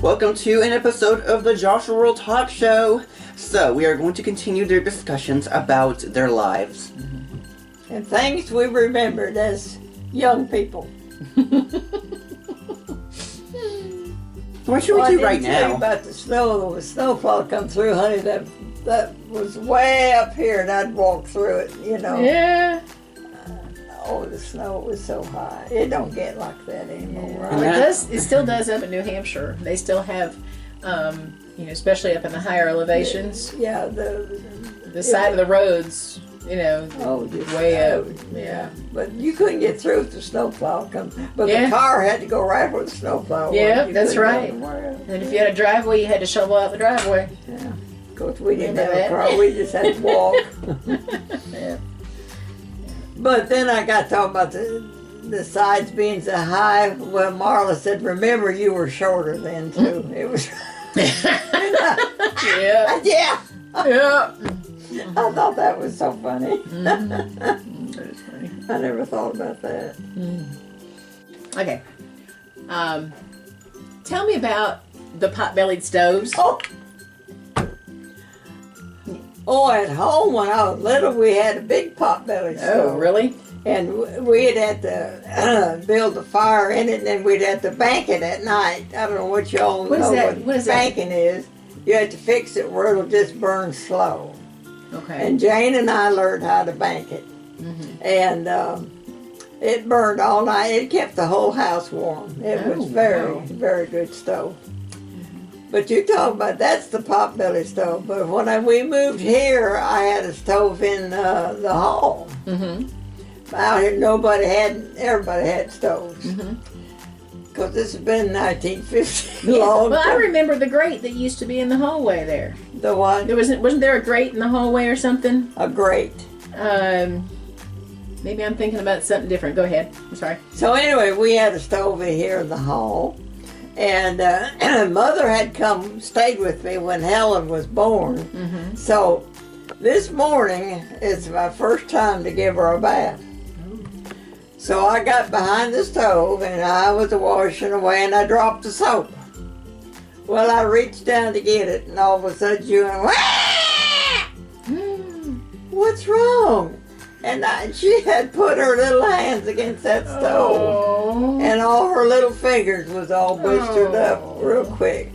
Welcome to an episode of the Joshua World Talk Show. So, we are going to continue their discussions about their lives. And things we remembered as young people. What should we do right now? I didn't tell you about the snow. The snowfall come through, honey. That was way up here, and I'd walk through it, you know. Yeah. Oh, the snow was so high. It don't get like that anymore. Yeah. Right? Well, it still does up in New Hampshire. They still have, especially up in the higher elevations. Yeah, the side of the roads, just way up. Yeah, but you couldn't get through if the snowplow come. But Yeah. the car had to go right where the snowplow was. Yeah, You that's couldn't go right. anywhere. And if you had a driveway, you had to shovel out the driveway. Yeah, of course we didn't Remember have a that? car. We just had to walk. Yeah. But then I got talking about the sides being so high. Well, Marla said, remember you were shorter then too. It was. Yeah. Yeah. Yeah. I thought that was so funny. That is funny. I never thought about that. Okay. Tell me about the pot-bellied stoves. Oh, at home when I was little, we had a big pot-belly stove. Oh, really? And we'd have to build a fire in it, and then we'd have to bank it at night. I don't know what y'all know what banking is. You have to fix it where it'll just burn slow. Okay. And Jane and I learned how to bank it. Mm-hmm. And it burned all night. It kept the whole house warm. It was very good stove. But you talk about, that's the pot-belly stove. But when we moved here, I had a stove in the hall. Mm-hmm. Out here, everybody had stoves. Because this has been 1950. Well, I remember the grate that used to be in the hallway there. The what? Wasn't there a grate in the hallway or something? A grate. Maybe I'm thinking about something different. Go ahead. I'm sorry. So anyway, we had a stove in here in the hall. And Mother had stayed with me when Helen was born. Mm-hmm. So this morning is my first time to give her a bath. So I got behind the stove and I was washing away and I dropped the soap. Well, I reached down to get it and all of a sudden you went, "Wah!" What's wrong? And she had put her little hands against that stove. Oh. And all her little fingers was all blistered up real quick.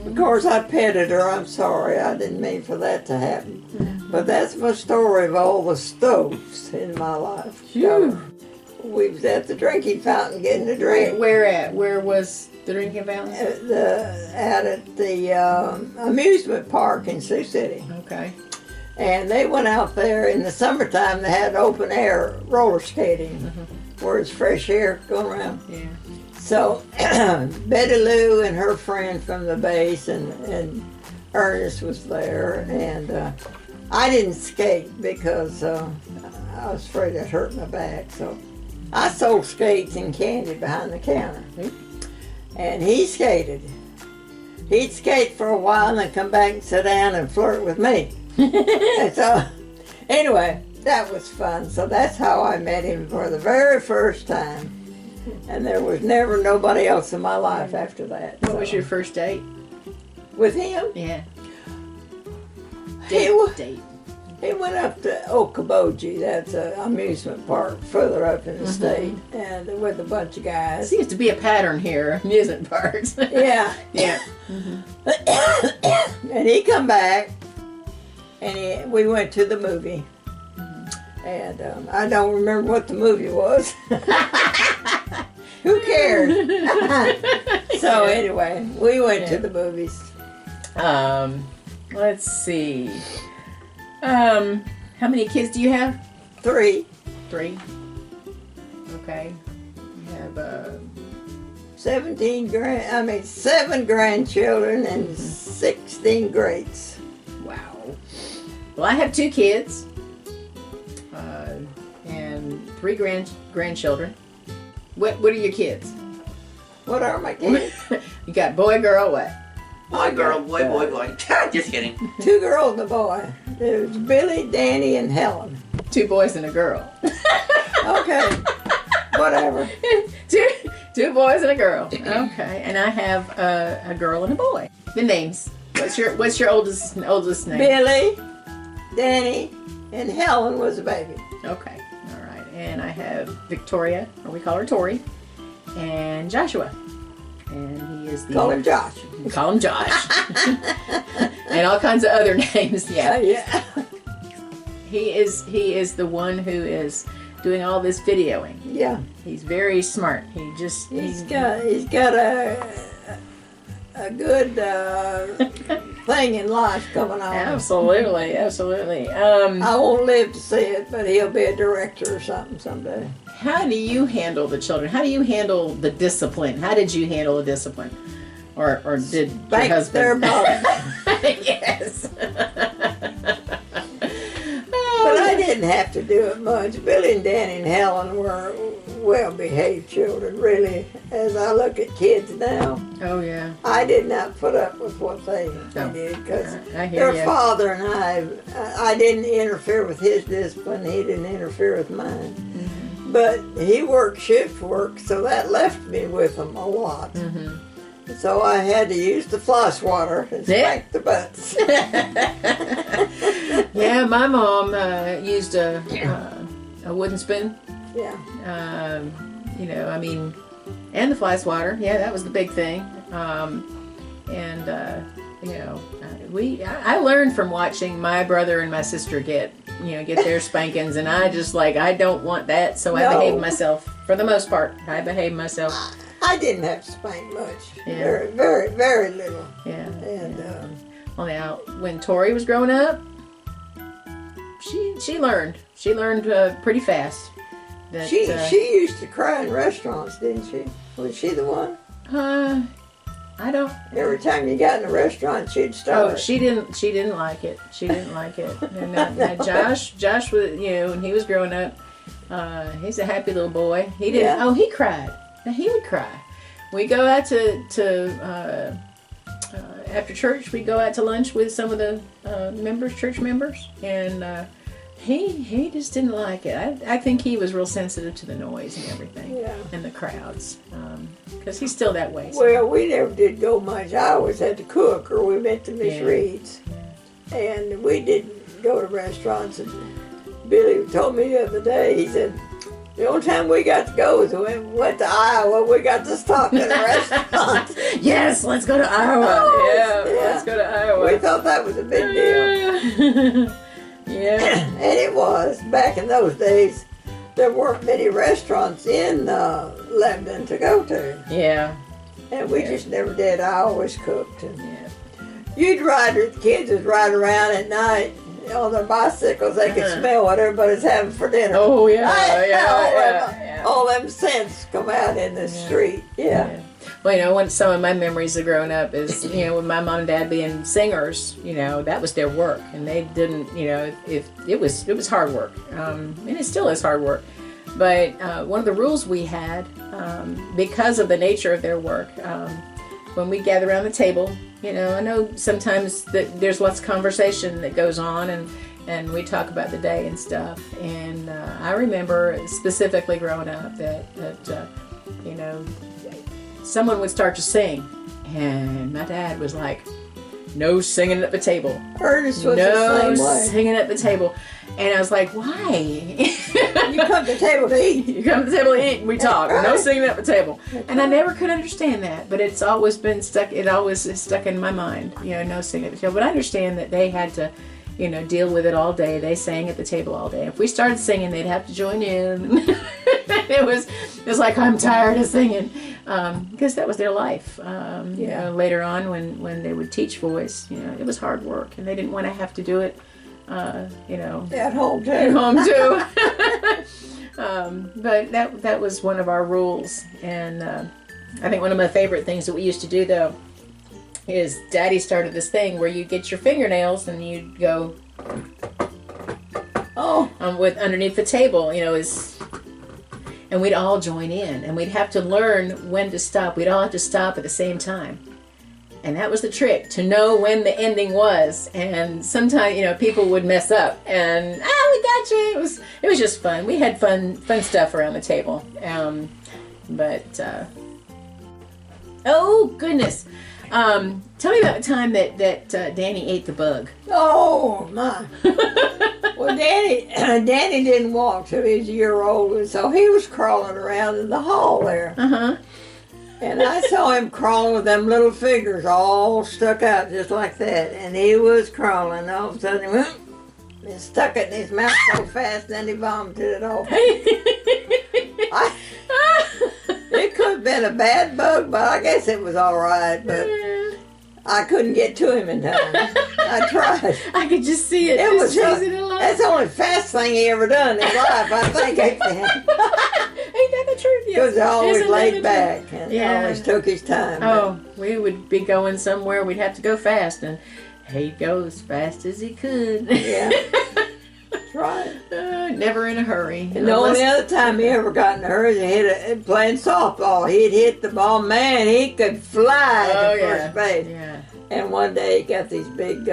Of course, I petted her. I'm sorry. I didn't mean for that to happen. But that's my story of all the stoves in my life. So, we was at the drinking fountain getting a drink. Where at? Where was the drinking fountain? Out at the amusement park in Sioux City. Okay. And they went out there in the summertime. They had open air roller skating where it's fresh air going around. Yeah. So Betty Lou and her friend from the base and Ernest was there. And I didn't skate because I was afraid I'd hurt my back. So I sold skates and candy behind the counter. And he skated. He'd skate for a while and then come back and sit down and flirt with me. And so, anyway, that was fun. So that's how I met him for the very first time. And there was never nobody else in my life after that. What was your first date? With him? Yeah. Date. He went up to Okoboji, that's an amusement park further up in the state, and with a bunch of guys. Seems to be a pattern here, amusement parks. Yeah. Yeah. And he come back, and we went to the movie. And I don't remember what the movie was. Who cares? So anyway, we went to the movies. Let's see. How many kids do you have? 3. 3. Okay. You have 7 grandchildren and 16 greats. Wow. Well, I have 2 kids. And 3 grandchildren. What are your kids? What are my kids? You got boy, girl, what? Boy, girl, boy, boy, boy. Just kidding. 2 girls and a boy. There's Billy, Danny, and Helen. 2 boys and a girl. Okay. Whatever. 2 boys and a girl. Okay, and I have a girl and a boy. The names. What's your oldest name? Billy, Danny, and Helen was a baby. Okay, all right. And I have Victoria, or we call her Tori, and Joshua. And he is the... Call him Josh. Call him Josh. And all kinds of other names, yeah. Yeah. He is the one who is doing all this videoing. Yeah. He's very smart. He's got a good thing in life coming on. Absolutely. I won't live to see it, but he'll be a director or something someday. How do you handle the children? How do you handle the discipline? How did you handle the discipline? Or did your husband? Their mother. Yes. But I didn't have to do it much. Billy and Danny and Helen were well-behaved children, really. As I look at kids now, Oh yeah. I did not put up with what they did because I hear their ya. father and I didn't interfere with his discipline. He didn't interfere with mine. Mm-hmm. But he worked shift work, so that left me with them a lot. Mm-hmm. So I had to use the floss water and spank the butts. Yeah, my mom used a wooden spoon. Yeah. And the fly swatter. Yeah, that was the big thing. I learned from watching my brother and my sister get their spankings, and I don't want that, so I behaved myself for the most part. I behaved myself. I didn't have to spank much. Yeah. Very, very, very little. Yeah. And Well, now when Tori was growing up, she learned. She learned pretty fast. That, she used to cry in restaurants, didn't she? Was she the one? I don't. Every time you got in a restaurant, she'd start. Oh, she didn't like it. She didn't like it. And now Josh was, when he was growing up, he's a happy little boy. He didn't. Yeah. Oh, he cried. Now he would cry. We go out to after church. We go out to lunch with some of the church members, and he just didn't like it. I think he was real sensitive to the noise and everything, and the crowds, because he's still that way. Well, we never did go much. I always had to cook, or we went to Miss Reed's, and we didn't go to restaurants. And Billy told me the other day, he said, the only time we got to go was when we went to Iowa. We got to stop at a restaurant. Yes, let's go to Iowa. Let's go to Iowa. We thought that was a big deal. Yeah. And it was. Back in those days, there weren't many restaurants in Lebanon to go to. Yeah. And we just never did. I always cooked. And you'd ride with the kids would ride around at night on their bicycles. They could smell what everybody's having for dinner. Oh, yeah. All them scents come out in the street. Yeah. Well, some of my memories of growing up is, with my mom and dad being singers, that was their work. And they didn't, if it was hard work. And it still is hard work. But one of the rules we had, because of the nature of their work, when we gather around the table, I know sometimes that there's lots of conversation that goes on, and we talk about the day and stuff. And I remember specifically growing up that someone would start to sing, and my dad was like, "No singing at the table." Ernest was the same way. Singing at the table. And I was like, why? You come to the table to eat. You come to the table to eat and we talk. Right. No singing at the table. And I never could understand that, but it's always been stuck. It always is stuck in my mind, no singing at the table. But I understand that they had to, deal with it all day. They sang at the table all day. If we started singing, they'd have to join in. It was like, I'm tired of singing. Because that was their life. Later on when they would teach voice, it was hard work, and they didn't want to have to do it, at home too. At home too. But that was one of our rules, and I think one of my favorite things that we used to do though is Daddy started this thing where you get your fingernails and you'd go with underneath the table, and we'd all join in, and we'd have to learn when to stop. We'd all have to stop at the same time. And that was the trick, to know when the ending was. And sometimes, people would mess up, and we got you. It was just fun. We had fun stuff around the table. But oh goodness, tell me about the time that Danny ate the bug. Oh my! Well, Danny didn't walk till he was a year old, and so he was crawling around in the hall there. And I saw him crawling with them little fingers all stuck out just like that, and he was crawling. All of a sudden, he went and stuck it in his mouth so fast, then he vomited it off. It could have been a bad bug, but I guess it was all right. But I couldn't get to him in time. I tried. I could just see it. It was that's the only fast thing he ever done in his life, I think. Ain't that the truth? Yes. Because he always laid back and always took his time. Oh, we would be going somewhere. We'd have to go fast, and he'd go as fast as he could. Yeah. That's right. Never in a hurry. And the only other time he ever got in a hurry is playing softball. He'd hit the ball. Man, he could fly to first base. Yeah. And one day he got these big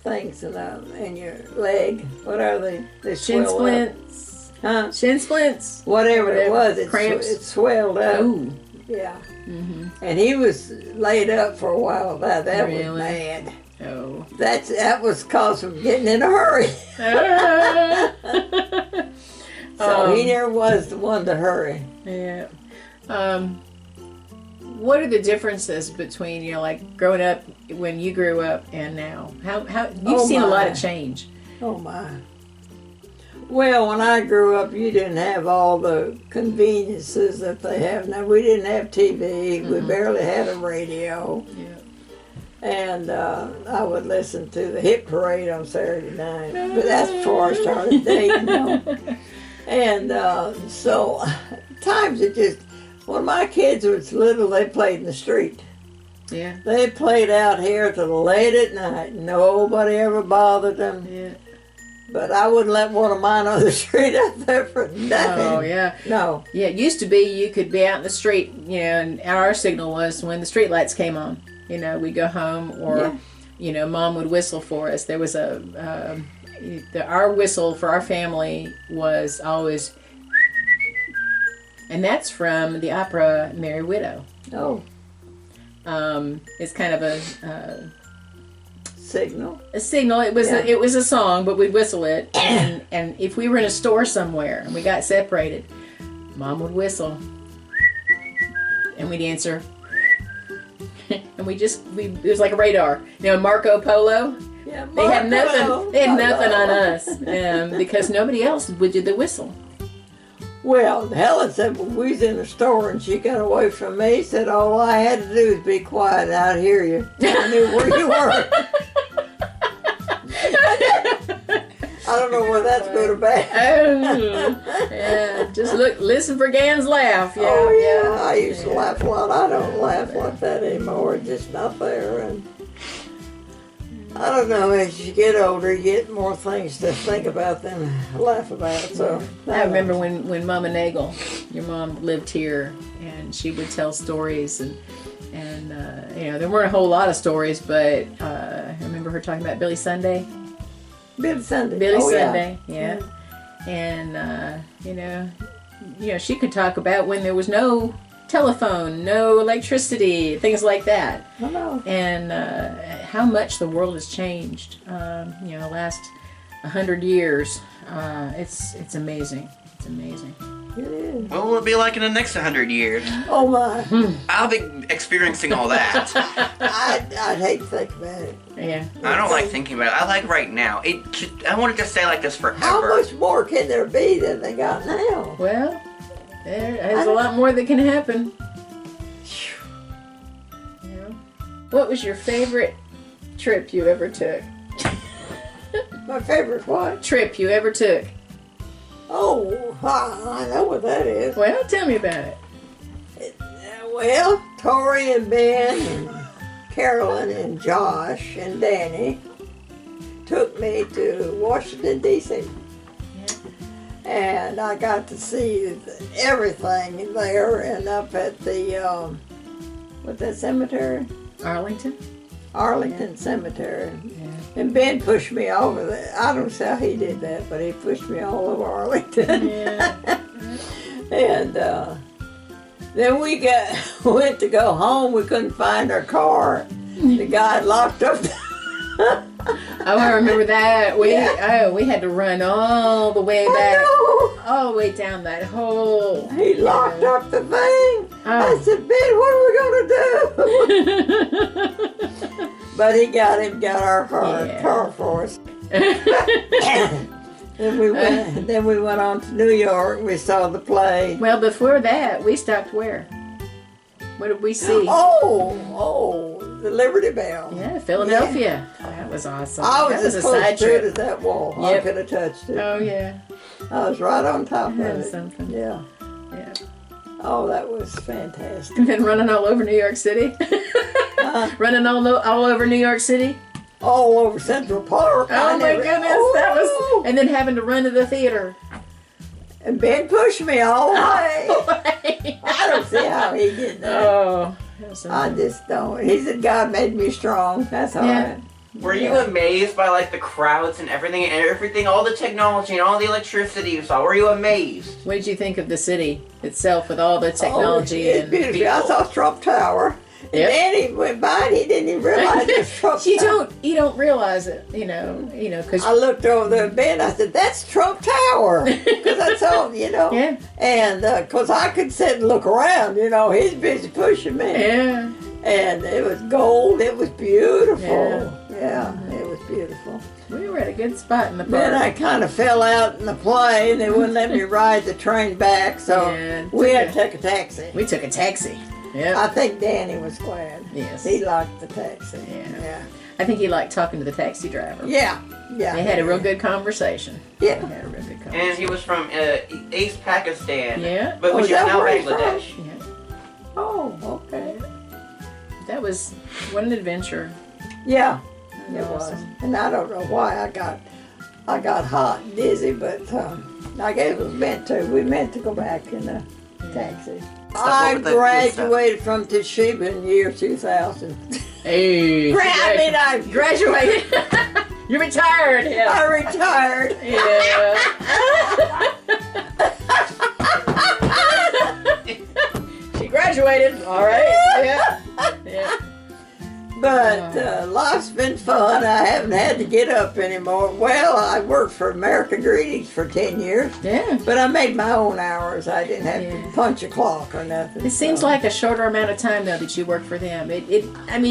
things in your leg. What are they? They shin splints. Huh? Shin splints. Whatever it was, it swelled up. Ooh. Yeah. And he was laid up for a while. That Really? was bad. Oh. That was cause of getting in a hurry. So he never was the one to hurry. Yeah. What are the differences between like growing up when you grew up and now? How you've seen a lot of change. Oh my. Well, when I grew up, you didn't have all the conveniences that they have now. We didn't have TV. We barely had a radio. Yeah. And I would listen to the hit parade on Saturday night. But that's before I started dating. And so times it just, when my kids was little, they played in the street. Yeah. They played out here till late at night. Nobody ever bothered them. Yeah. But I wouldn't let one of mine on the street out there for nothing. Oh, yeah. No. Yeah, it used to be you could be out in the street, and our signal was when the street lights came on. We'd go home, or, Mom would whistle for us. There was our whistle for our family was always, and that's from the opera Merry Widow. Oh. It's kind of a signal. A signal. It was it was a song, but we'd whistle it, and if we were in a store somewhere and we got separated, Mom would whistle, and we'd answer. And it was like a radar. Marco Polo. Yeah, They had nothing. They had nothing on us because nobody else would do the whistle. Well, Helen said when we was in the store and she got away from me, said all I had to do was be quiet and I'd hear you. I knew where you were. I don't know whether that's good or bad. Yeah, just listen for Gan's laugh. Yeah, I used to laugh a lot. I don't laugh like that anymore. It's just not there. And I don't know, as you get older, you get more things to think about than laugh about. So I remember when Mama Nagel, your mom, lived here, and she would tell stories, and there weren't a whole lot of stories, but I remember her talking about Billy Sunday. Billy Sunday. Billy Sunday, yeah. And she could talk about when there was no telephone, no electricity, things like that. I know. And how much the world has changed. The last 100 years. It's amazing. It's amazing. It is. What will it be like in the next 100 years? Oh my. I'll be experiencing all that. I'd hate to think about it. Yeah. I don't like thinking about it. I like right now. I want it to stay like this forever. How much more can there be than they got now? Well, there's a lot more that can happen. What was your favorite trip you ever took? My favorite what? Trip you ever took? Oh, I know what that is. Well, tell me about it. Well, Tori and Ben and Carolyn and Josh and Danny took me to Washington, D.C. And I got to see everything there and up at the, what's that cemetery? Arlington? Arlington Cemetery. Yeah. And Ben pushed me over there. I don't know how he did that, but he pushed me all over Arlington. Yeah. And then we went to go home. We couldn't find our car. The guy had locked up. Oh, I remember that. We had to run all the way back, all the way down that hole. He locked up the thing. I said, Ben, what are we gonna do? But he got our car for us. Then we went on to New York. We saw the play. Well, before that, we stopped where? What did we see? Oh, the Liberty Bell. Yeah, Philadelphia. Yeah. That was awesome. I was as close to it as that wall. Yep. I could have touched it. Oh, yeah. I was right on top of it. Something. Yeah. Yeah. Oh, that was fantastic. And then running all over New York City. Running all over New York City. All over Central Park. Oh my goodness, that was, and then having to run to the theater. And Ben pushed me all the way. I don't see how he did that. Oh, I just don't. He said God made me strong. That's all right. Were you amazed by like the crowds and everything, all the technology and all the electricity you saw? Were you amazed? What did you think of the city itself with all the technology it's and beautiful. people? I saw Trump Tower. Yep. And Danny went by and he didn't even realize it was Trump Tower. You don't realize it, because I looked over the bed. I said, "That's Trump Tower," because I told him, Yeah. And because I could sit and look around, he's busy pushing me. Yeah. And it was gold. It was beautiful. Yeah, it was beautiful. We were at a good spot in the park. Then I kind of fell out in the plane. They wouldn't let me ride the train back, so we had to take a taxi. We took a taxi. Yeah. I think Danny was glad. Yes. He liked the taxi. Yeah. I think he liked talking to the taxi driver. Yeah. They had a real good conversation. Yeah. They had a real good conversation. And he was from East Pakistan. Yeah. But which is that now where he's Bangladesh. Yeah. Oh, okay. That was what an adventure. Yeah, That it was. awesome. And I don't know why I got hot and dizzy, but I guess it was meant to. We meant to go back in the taxi. I graduated from Toshiba in the year 2000. Hey. I graduated. You retired. Yeah. I retired. Yeah. She graduated. All right. Yeah. Yeah. But life's been fun. I haven't had to get up anymore. Well, I worked for American Greetings for 10 years. Yeah. But I made my own hours. I didn't have to punch a clock or nothing. It seems like a shorter amount of time though that you worked for them. The 10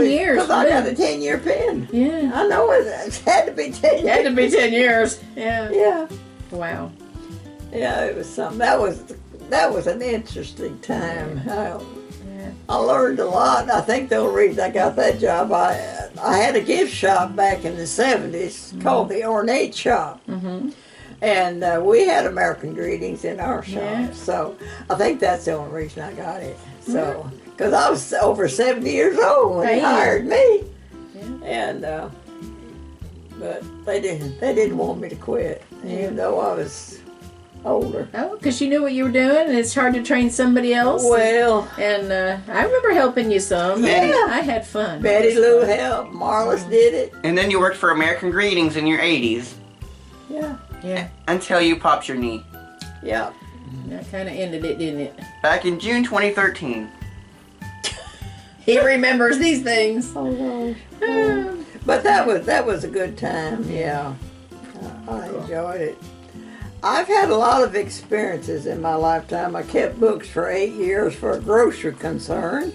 years. Because I got a 10-year pin. Yeah. I know it had to be 10 years. It had to be 10 years. Yeah. Yeah. Wow. Yeah, it was something. That was an interesting time. Yeah. I learned a lot. I think the only reason I got that job, I had a gift shop back in the 70s called the Ornate Shop. Mm-hmm. And we had American Greetings in our shop. Yeah. So I think that's the only reason I got it. So, because I was over 70 years old when they hired me. Yeah. And, but they didn't want me to quit, even though I was older. Oh, because you knew what you were doing, and it's hard to train somebody else. Well, and I remember helping you some. Yeah. I had fun. Betty Lou helped. Marlis did it. And then you worked for American Greetings in your 80s. Yeah. Yeah. Until you popped your knee. Yeah. That kind of ended it, didn't it? Back in June 2013. He remembers these things. Oh gosh. But that was a good time. Yeah. I enjoyed it. I've had a lot of experiences in my lifetime. I kept books for 8 years for a grocery concern.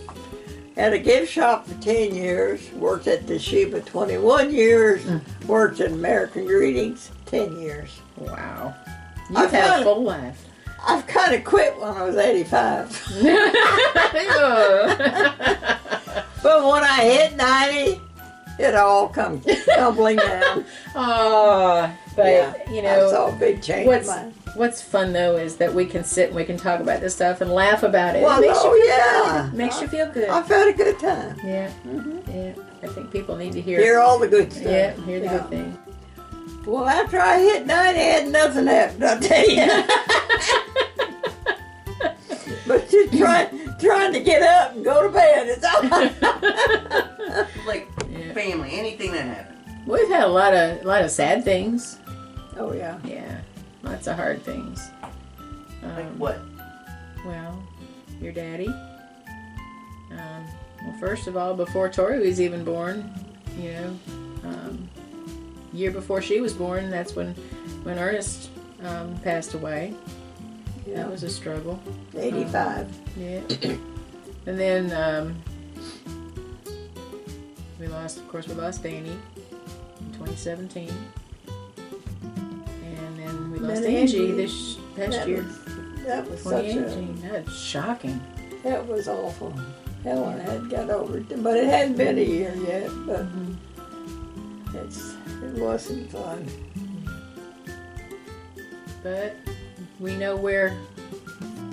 Had a gift shop for 10 years. Worked at Toshiba 21 years. Worked at American Greetings 10 years. Wow. You've had a full life. I've kind of quit when I was 85. But when I hit 90, it all come tumbling down. Oh, but I saw a big change. What's fun though is that we can sit and we can talk about this stuff and laugh about it. Well, it makes you feel good. It makes you feel good. I've had a good time. Yeah. Yeah. I think people need to hear all the good stuff. Yeah, hear the good things. Well, after I hit 90, had nothing happened, I'll tell you. But just trying to get up and go to bed. It's all. Like family, anything that happened. We've had a lot of sad things. Oh yeah. Yeah. Lots of hard things. Like what? Well, your daddy. Well, first of all, before Tori was even born, year before she was born, that's when Ernest passed away. Yeah. That was a struggle. 85. Yeah. And then we lost Danny in 2017. And then we lost Angie this past year. That was such 2018. That's shocking. That was awful. Helen had got over it, but it hadn't been a year yet. But it wasn't fun. But we know where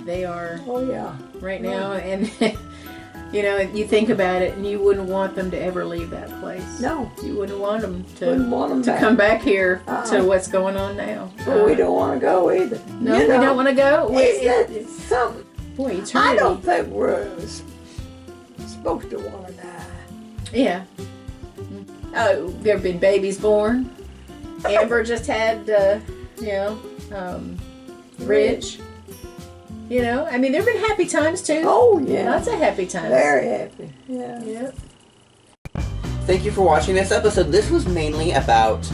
they are Oh yeah. right now, and you think about it, and you wouldn't want them to ever leave that place. No. You wouldn't want them Wouldn't want them to back. come back here to what's going on now. But we don't want to go either. No, we don't want to go. It's something. Boy, eternity. I don't think we're supposed to want to die. Yeah. Oh, there have been babies born. Amber just had, Ridge. I mean, there have been happy times too. Oh yeah. Lots of happy times. Very happy. Yeah. Yep. Thank you for watching this episode. This was mainly about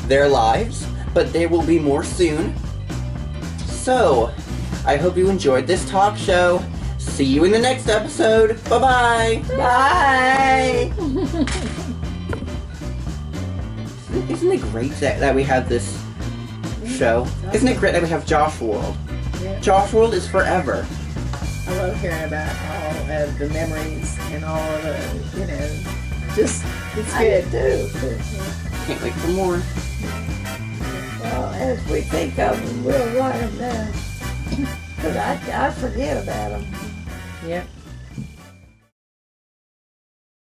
their lives, but there will be more soon. So, I hope you enjoyed this talk show. See you in the next episode. Bye-bye. Bye. Isn't it great that we have this show? Isn't it great that we have Josh World? Yeah. Josh World is forever. I love hearing about all of the memories and all of the, it's I good. do. Can't wait for more. Well, as we think of them, we'll write them down. Because I forget about them. Yep.